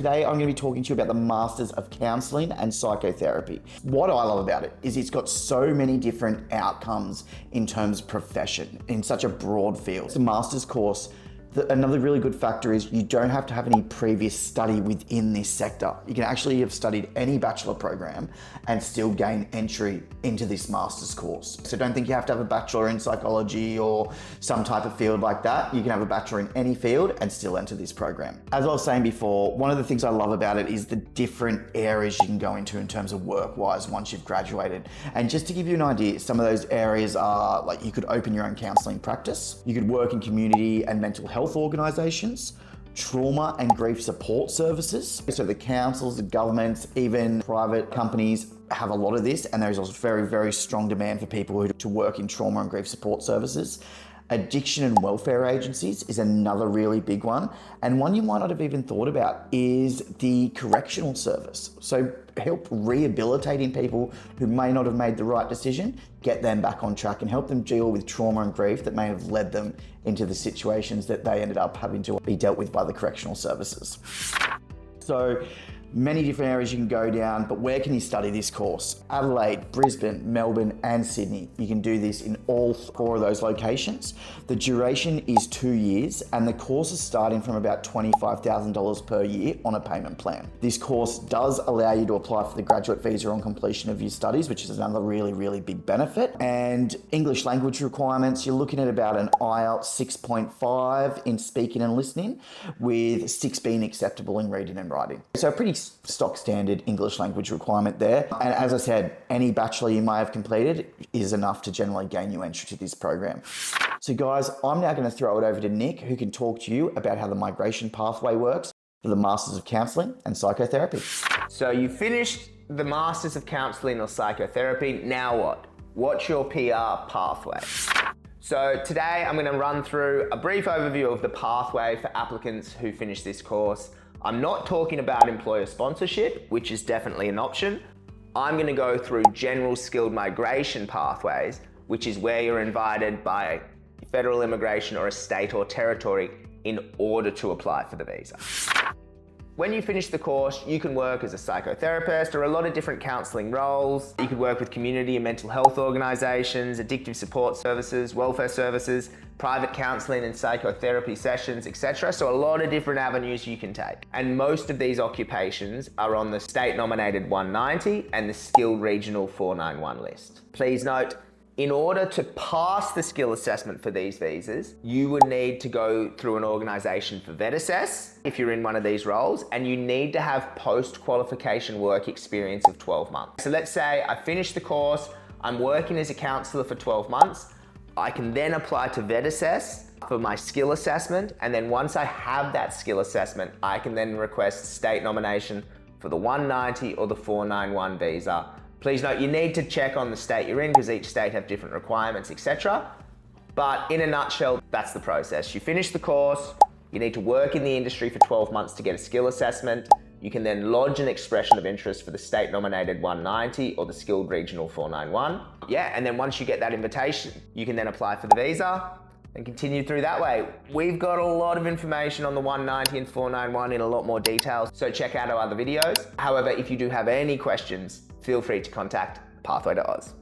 Today I'm going to be talking to you about the Masters of Counselling and Psychotherapy. What I love about it is it's got so many different outcomes in terms of profession in such a broad field. It's a master's course. Another really good factor is you don't have to have any previous study within this sector. You can actually have studied any bachelor program and still gain entry into this master's course. So don't think you have to have a bachelor in psychology or some type of field like that. You can have a bachelor in any field and still enter this program. As I was saying before, one of the things I love about it is the different areas you can go into in terms of work-wise once you've graduated. And just to give you an idea, some of those areas are like you could open your own counselling practice, you could work in community and mental health organisations, trauma and grief support services. So the councils, the governments, even private companies have a lot of this, and there is also very, very strong demand for people to work in trauma and grief support services. Addiction and welfare agencies is another really big one. And one you might not have even thought about is the correctional service. So help rehabilitating people who may not have made the right decision, get them back on track and help them deal with trauma and grief that may have led them into the situations that they ended up having to be dealt with by the correctional services. So many different areas you can go down, but where can you study this course? Adelaide, Brisbane, Melbourne, and Sydney. You can do this in all 4 of those locations. The duration is 2 years, and the course is starting from about $25,000 per year on a payment plan. This course does allow you to apply for the graduate visa on completion of your studies, which is another really, really big benefit. And English language requirements, you're looking at about an IELTS 6.5 in speaking and listening, with 6 being acceptable in reading and writing. So a pretty stock standard English language requirement there. And as I said, any bachelor you may have completed is enough to generally gain you entry to this program. So guys, I'm now going to throw it over to Nick, who can talk to you about how the migration pathway works for the Masters of Counselling and Psychotherapy. So you finished the Masters of Counselling or Psychotherapy, now what? What's your PR pathway? So today I'm going to run through a brief overview of the pathway for applicants who finish this course. I'm not talking about employer sponsorship, which is definitely an option. I'm going to go through general skilled migration pathways, which is where you're invited by federal immigration or a state or territory in order to apply for the visa. When you finish the course, you can work as a psychotherapist or a lot of different counselling roles. You could work with community and mental health organisations, addictive support services, welfare services, private counselling and psychotherapy sessions, etc. So a lot of different avenues you can take. And most of these occupations are on the state nominated 190 and the skilled regional 491 list. Please note, in order to pass the skill assessment for these visas, you would need to go through an organisation for VETASSESS if you're in one of these roles, and you need to have post-qualification work experience of 12 months. So let's say I finished the course, I'm working as a counsellor for 12 months, I can then apply to VETASSESS for my skill assessment, and then once I have that skill assessment, I can then request state nomination for the 190 or the 491 visa. Please note, you need to check on the state you're in because each state have different requirements, etc. But in a nutshell, that's the process. You finish the course, you need to work in the industry for 12 months to get a skill assessment. You can then lodge an expression of interest for the state nominated 190 or the skilled regional 491. Yeah, and then once you get that invitation, you can then apply for the visa and continue through that way. We've got a lot of information on the 190 and 491 in a lot more detail, so check out our other videos. However, if you do have any questions, feel free to contact Pathway to Oz.